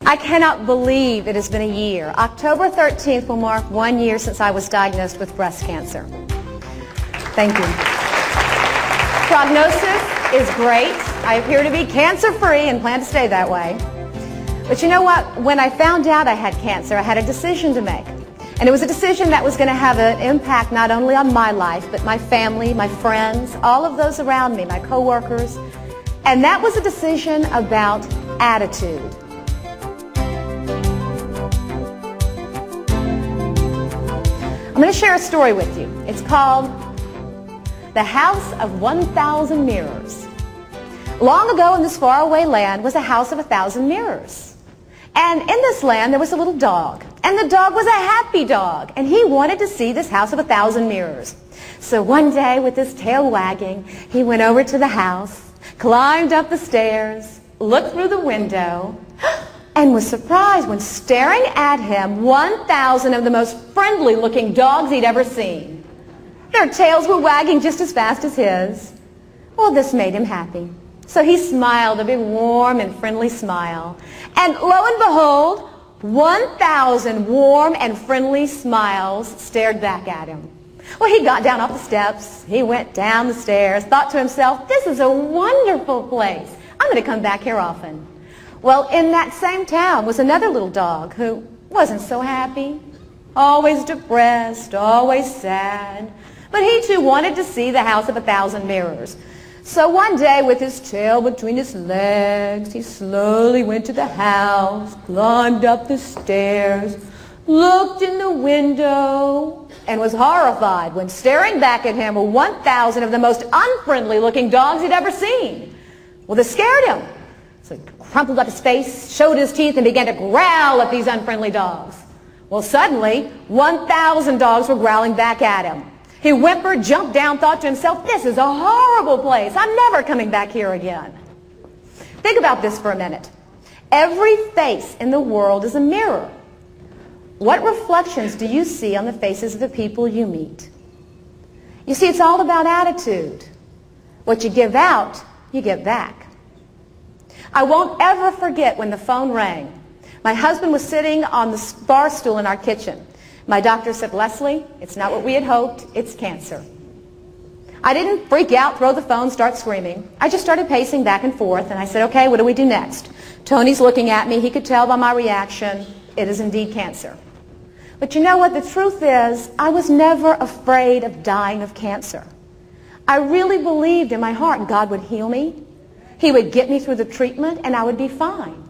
I cannot believe it has been a year. October 13th will mark 1 year since I was diagnosed with breast cancer. Thank you. Prognosis is great. I appear to be cancer-free and plan to stay that way. But you know what? When I found out I had cancer, I had a decision to make. And it was a decision that was going to have an impact not only on my life, but my family, my friends, all of those around me, my coworkers. And that was a decision about attitude. I'm going to share a story with you. It's called The House of 1,000 Mirrors. Long ago in this faraway land was a house of 1,000 mirrors. And in this land there was a little dog. And the dog was a happy dog. And he wanted to see this house of 1,000 mirrors. So one day with his tail wagging, he went over to the house, climbed up the stairs, looked through the window, and was surprised when staring at him 1,000 of the most friendly looking dogs he'd ever seen. Their tails were wagging just as fast as his. Well, this made him happy. So he smiled, a big warm and friendly smile. And lo and behold, 1,000 warm and friendly smiles stared back at him. Well, he got down off the steps, he went down the stairs, thought to himself, this is a wonderful place. I'm going to come back here often. Well, in that same town was another little dog who wasn't so happy, always depressed, always sad. But he too wanted to see the house of 1,000 mirrors. So one day with his tail between his legs, he slowly went to the house, climbed up the stairs, looked in the window, and was horrified when staring back at him were 1,000 of the most unfriendly looking dogs he'd ever seen. Well, this scared him. So he crumpled up his face, showed his teeth, and began to growl at these unfriendly dogs. Well, suddenly, 1,000 dogs were growling back at him. He whimpered, jumped down, thought to himself, this is a horrible place. I'm never coming back here again. Think about this for a minute. Every face in the world is a mirror. What reflections do you see on the faces of the people you meet? You see, it's all about attitude. What you give out, you get back. I won't ever forget when the phone rang. My husband was sitting on the bar stool in our kitchen. My doctor said, Leslie, it's not what we had hoped, it's cancer. I didn't freak out, throw the phone, start screaming. I just started pacing back and forth, and I said, okay, what do we do next? Tony's looking at me. He could tell by my reaction, it is indeed cancer. But you know what? The truth is, I was never afraid of dying of cancer. I really believed in my heart God would heal me. He would get me through the treatment, and I would be fine.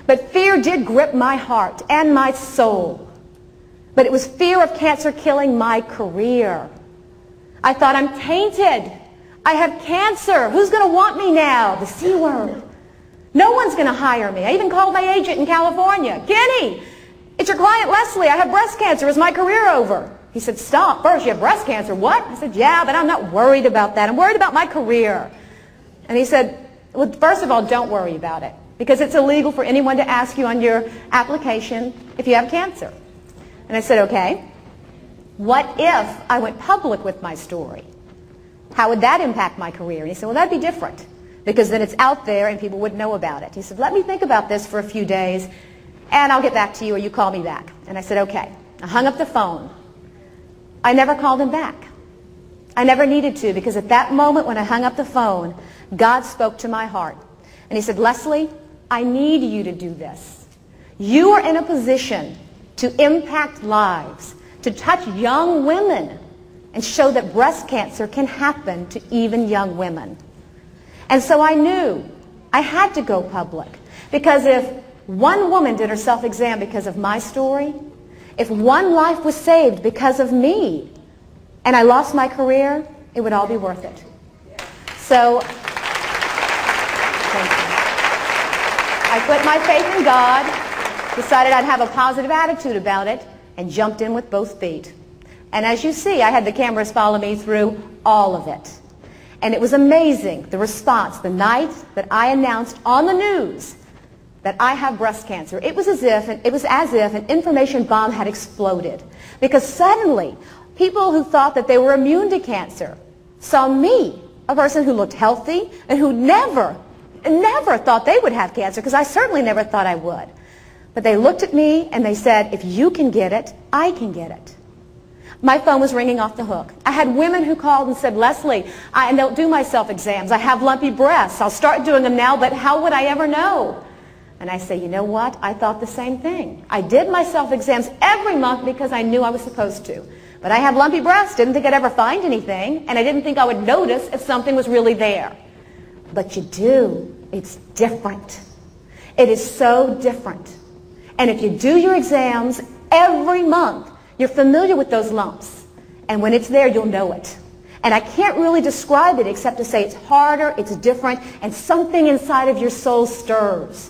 But fear did grip my heart and my soul. But it was fear of cancer killing my career. I thought, I'm tainted. I have cancer. Who's going to want me now? The C word. No one's going to hire me. I even called my agent in California. Kenny, it's your client Leslie. I have breast cancer. Is my career over? He said, stop. First, you have breast cancer. What? I said, yeah, but I'm not worried about that. I'm worried about my career. And he said, well, first of all, don't worry about it, because it's illegal for anyone to ask you on your application if you have cancer. And I said, okay, what if I went public with my story? How would that impact my career? And he said, well, that'd be different, because then it's out there and people would know about it. He said, let me think about this for a few days, and I'll get back to you, or you call me back. And I said, okay. I hung up the phone. I never called him back. I never needed to, because at that moment when I hung up the phone, God spoke to my heart. And he said, Leslie, I need you to do this. You are in a position to impact lives, to touch young women, and show that breast cancer can happen to even young women. And so I knew I had to go public, because if one woman did her self-exam because of my story, if one life was saved because of me, and I lost my career, it would all be worth it. So I put my faith in God, decided I'd have a positive attitude about it, and jumped in with both feet. And as you see, I had the cameras follow me through all of it. And it was amazing, the response, the night that I announced on the news that I have breast cancer. It was as if an information bomb had exploded. Because suddenly, people who thought that they were immune to cancer saw me, a person who looked healthy and who never thought they would have cancer, because I certainly never thought I would. But they looked at me and they said, if you can get it, I can get it. My phone was ringing off the hook. I had women who called and said, Leslie, I don't do my self-exams. I have lumpy breasts. I'll start doing them now, but how would I ever know? And I say, you know what? I thought the same thing. I did my self-exams every month because I knew I was supposed to. But I have lumpy breasts. Didn't think I'd ever find anything. And I didn't think I would notice if something was really there. But you do. It's different. It is so different. And if you do your exams every month, you're familiar with those lumps. And when it's there, you'll know it. And I can't really describe it except to say it's harder, it's different, and something inside of your soul stirs.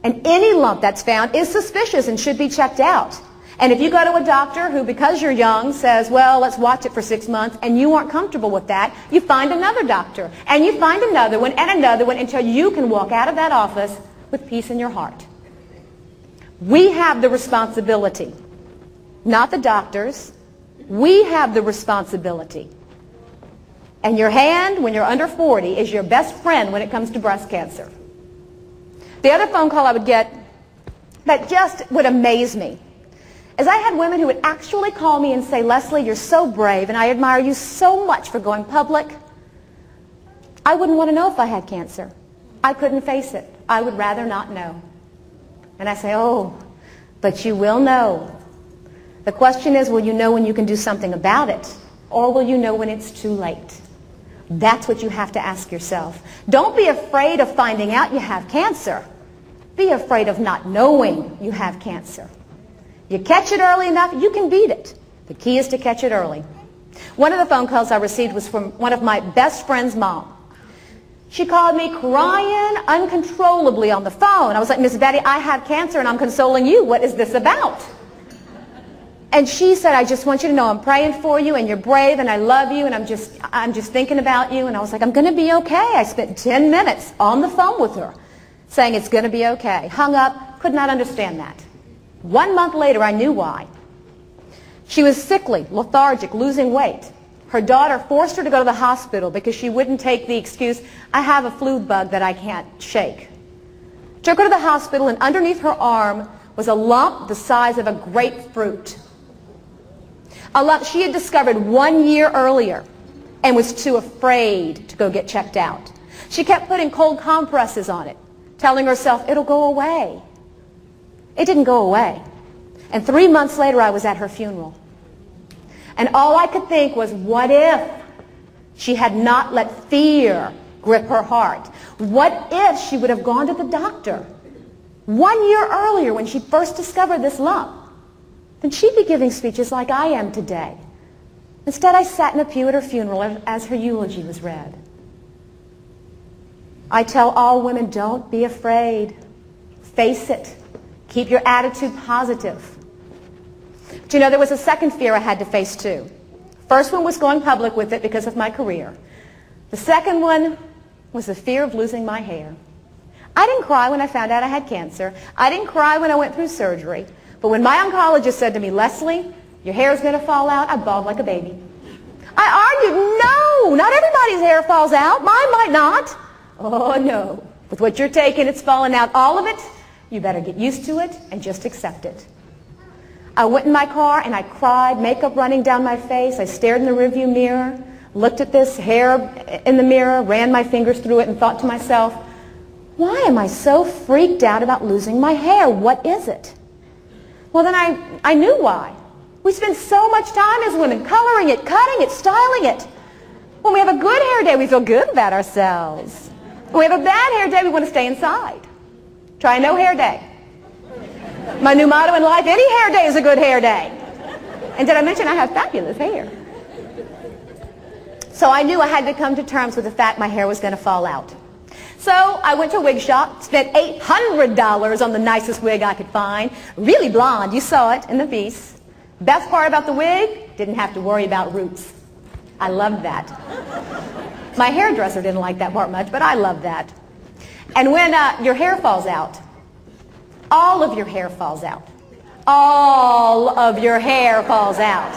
And any lump that's found is suspicious and should be checked out. And if you go to a doctor who, because you're young, says, well, let's watch it for 6 months, and you aren't comfortable with that, you find another doctor, and you find another one, and another one, until you can walk out of that office with peace in your heart. We have the responsibility, not the doctors. We have the responsibility. And your hand, when you're under 40, is your best friend when it comes to breast cancer. The other phone call I would get that just would amaze me is I had women who would actually call me and say, Leslie, you're so brave, and I admire you so much for going public. I wouldn't want to know if I had cancer. I couldn't face it. I would rather not know. And I say, oh, but you will know. The question is, will you know when you can do something about it? Or will you know when it's too late? That's what you have to ask yourself. Don't be afraid of finding out you have cancer. Be afraid of not knowing you have cancer. You catch it early enough, you can beat it. The key is to catch it early. One of the phone calls I received was from one of my best friend's mom. She called me crying uncontrollably on the phone. I was like, Miss Betty, I have cancer and I'm consoling you. What is this about? And she said, I just want you to know I'm praying for you and you're brave and I love you and I'm just thinking about you. And I was like, I'm going to be okay. I spent 10 minutes on the phone with her saying it's going to be okay. Hung up, could not understand that. 1 month later, I knew why. She was sickly, lethargic, losing weight. Her daughter forced her to go to the hospital because she wouldn't take the excuse, I have a flu bug that I can't shake. Took her to the hospital, and underneath her arm was a lump the size of a grapefruit. A lump she had discovered 1 year earlier and was too afraid to go get checked out. She kept putting cold compresses on it, telling herself, it'll go away. It didn't go away. And 3 months later, I was at her funeral. And all I could think was, what if she had not let fear grip her heart? What if she would have gone to the doctor 1 year earlier when she first discovered this lump? Then she'd be giving speeches like I am today. Instead, I sat in a pew at her funeral as her eulogy was read. I tell all women, don't be afraid. Face it. Keep your attitude positive. But you know, there was a second fear I had to face too. First one was going public with it because of my career. The second one was the fear of losing my hair. I didn't cry when I found out I had cancer. I didn't cry when I went through surgery. But when my oncologist said to me, Leslie, your hair is going to fall out, I bawled like a baby. I argued, no, not everybody's hair falls out. Mine might not. Oh, no. With what you're taking, it's falling out, all of it. You better get used to it and just accept it. I went in my car and I cried, makeup running down my face. I stared in the rearview mirror, looked at this hair in the mirror, ran my fingers through it and thought to myself, why am I so freaked out about losing my hair? What is it? Well, then I knew why. We spend so much time as women coloring it, cutting it, styling it. When we have a good hair day, we feel good about ourselves. When we have a bad hair day, we want to stay inside. Try no hair day. My new motto in life, any hair day is a good hair day. And did I mention I have fabulous hair? So I knew I had to come to terms with the fact my hair was going to fall out. So I went to a wig shop, spent $800 on the nicest wig I could find. Really blonde, you saw it in the piece. Best part about the wig, didn't have to worry about roots. I loved that. My hairdresser didn't like that part much, but I loved that. And when your hair falls out, all of your hair falls out. All of your hair falls out.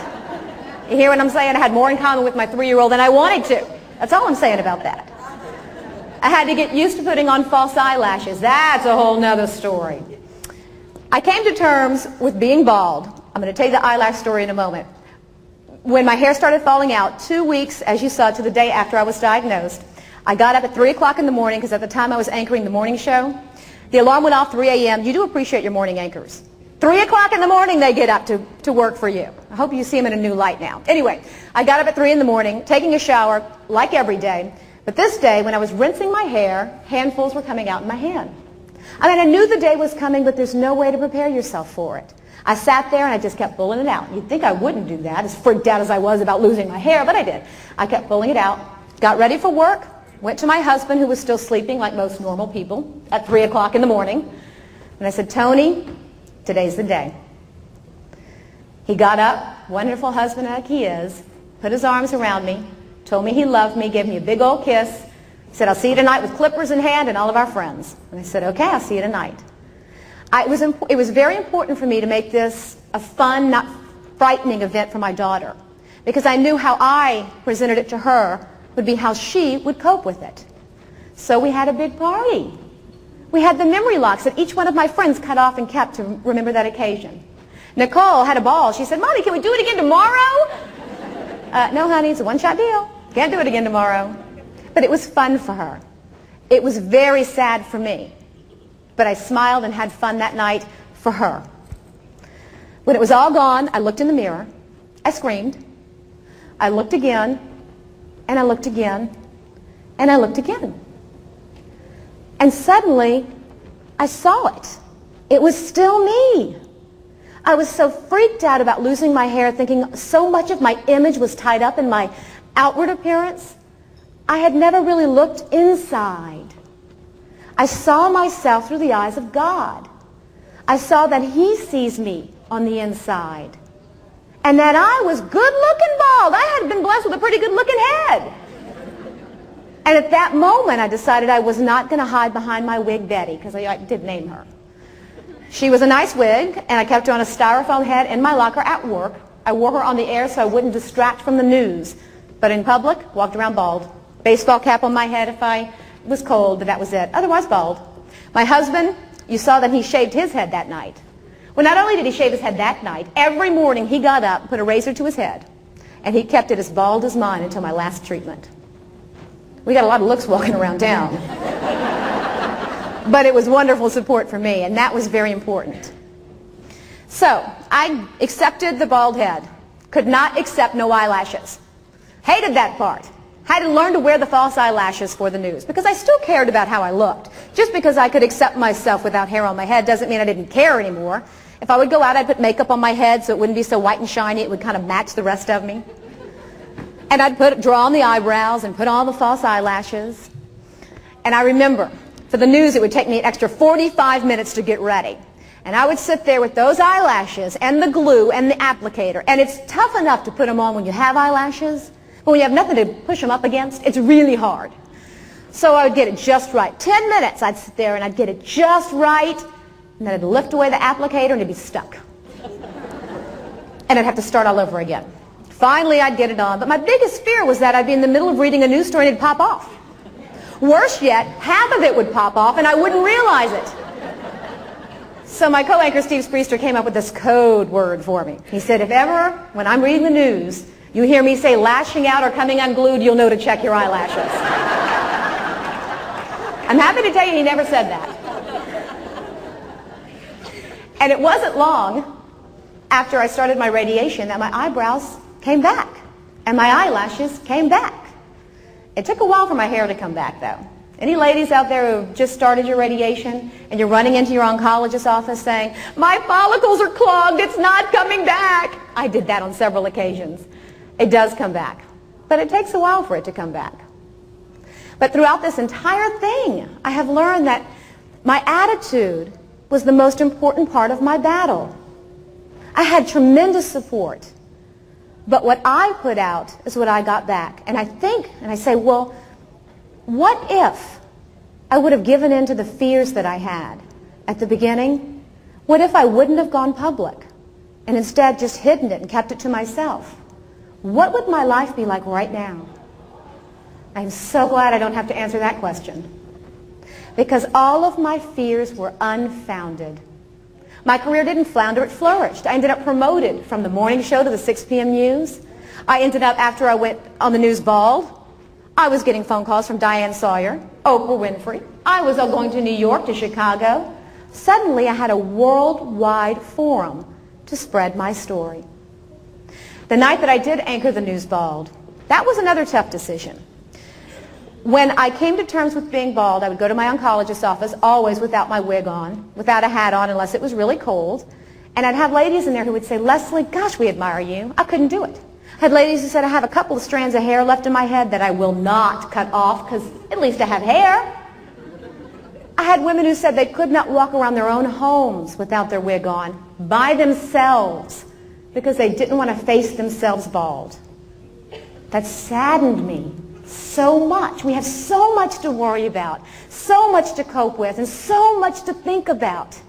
You hear what I'm saying? I had more in common with my 3-year-old than I wanted to. That's all I'm saying about that. I had to get used to putting on false eyelashes. That's a whole nother story. I came to terms with being bald. I'm going to tell you the eyelash story in a moment. When my hair started falling out, 2 weeks, as you saw, to the day after I was diagnosed, I got up at 3 o'clock in the morning because at the time I was anchoring the morning show. The alarm went off 3 a.m. You do appreciate your morning anchors. 3 o'clock in the morning they get up to work for you. I hope you see them in a new light now. Anyway, I got up at 3 in the morning, taking a shower like every day. But this day, when I was rinsing my hair, handfuls were coming out in my hand. I mean, I knew the day was coming, but there's no way to prepare yourself for it. I sat there and I just kept pulling it out. You'd think I wouldn't do that, as freaked out as I was about losing my hair, but I did. I kept pulling it out, got ready for work, went to my husband, who was still sleeping like most normal people, at 3 o'clock in the morning. And I said, Tony, today's the day. He got up, wonderful husband like he is, put his arms around me, told me he loved me, gave me a big old kiss. He said, I'll see you tonight with clippers in hand and all of our friends. And I said, okay, I'll see you tonight. It was very important for me to make this a fun, not frightening event for my daughter, because I knew how I presented it to her would be how she would cope with it. So we had a big party. We had the memory locks that each one of my friends cut off and kept to remember that occasion. Nicole had a ball. She said, Mommy, can we do it again tomorrow? No, honey, it's a one-shot deal. Can't do it again tomorrow. But it was fun for her. It was very sad for me. But I smiled and had fun that night for her. When it was all gone, I looked in the mirror. I screamed. I looked again, and I looked again, and I looked again. And suddenly, I saw it. It was still me. I was so freaked out about losing my hair, thinking so much of my image was tied up in my outward appearance. I had never really looked inside. I saw myself through the eyes of God. I saw that He sees me on the inside. And that I was good-looking bald. I had been blessed with a pretty good-looking head. And at that moment, I decided I was not going to hide behind my wig Betty, because I did name her. She was a nice wig, and I kept her on a styrofoam head in my locker at work. I wore her on the air so I wouldn't distract from the news. But in public, walked around bald. Baseball cap on my head if I was cold, but that was it. Otherwise, bald. My husband, you saw that he shaved his head that night. Well, not only did he shave his head that night, every morning he got up, put a razor to his head, and he kept it as bald as mine until my last treatment. We got a lot of looks walking around town. But it was wonderful support for me, and that was very important. So, I accepted the bald head. Could not accept no eyelashes. Hated that part. Had to learn to wear the false eyelashes for the news, because I still cared about how I looked. Just because I could accept myself without hair on my head doesn't mean I didn't care anymore. If I would go out, I'd put makeup on my head so it wouldn't be so white and shiny. It would kind of match the rest of me. And I'd draw on the eyebrows and put on the false eyelashes. And I remember, for the news, it would take me an extra 45 minutes to get ready. And I would sit there with those eyelashes and the glue and the applicator. And it's tough enough to put them on when you have eyelashes. But when you have nothing to push them up against, it's really hard. So I would get it just right. 10 minutes I'd sit there and I'd get it just right. And then I'd lift away the applicator and it'd be stuck. And I'd have to start all over again. Finally, I'd get it on. But my biggest fear was that I'd be in the middle of reading a news story and it'd pop off. Worse yet, half of it would pop off and I wouldn't realize it. So my co-anchor, Steve Spriester, came up with this code word for me. He said, if ever, when I'm reading the news, you hear me say lashing out or coming unglued, you'll know to check your eyelashes. I'm happy to tell you he never said that. And it wasn't long after I started my radiation that my eyebrows came back and my eyelashes came back. It took a while for my hair to come back, though. Any ladies out there who just started your radiation and you're running into your oncologist's office saying, my follicles are clogged, it's not coming back. I did that on several occasions. It does come back, but it takes a while for it to come back. But throughout this entire thing, I have learned that my attitude was the most important part of my battle. I had tremendous support, but what I put out is what I got back. And I think, and I say, well, what if I would have given in to the fears that I had at the beginning? What if I wouldn't have gone public and instead just hidden it and kept it to myself? What would my life be like right now? I'm so glad I don't have to answer that question. Because all of my fears were unfounded. My career didn't flounder, it flourished. I ended up promoted from the morning show to the 6 p.m. news. I ended up, after I went on the news bald, I was getting phone calls from Diane Sawyer, Oprah Winfery. I was going to New York, to Chicago. Suddenly, I had a worldwide forum to spread my story. The night that I did anchor the news bald, that was another tough decision. When I came to terms with being bald, I would go to my oncologist's office, always without my wig on, without a hat on unless it was really cold. And I'd have ladies in there who would say, Leslie, gosh, we admire you. I couldn't do it. I had ladies who said, I have a couple of strands of hair left in my head that I will not cut off because at least I have hair. I had women who said they could not walk around their own homes without their wig on, by themselves, because they didn't want to face themselves bald. That saddened me so much. We have so much to worry about, so much to cope with, and so much to think about.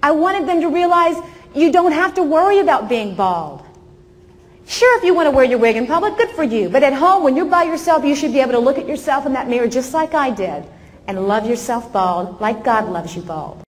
I wanted them to realize you don't have to worry about being bald. Sure, if you want to wear your wig in public, good for you. But at home, when you're by yourself, you should be able to look at yourself in that mirror just like I did and love yourself bald like God loves you bald.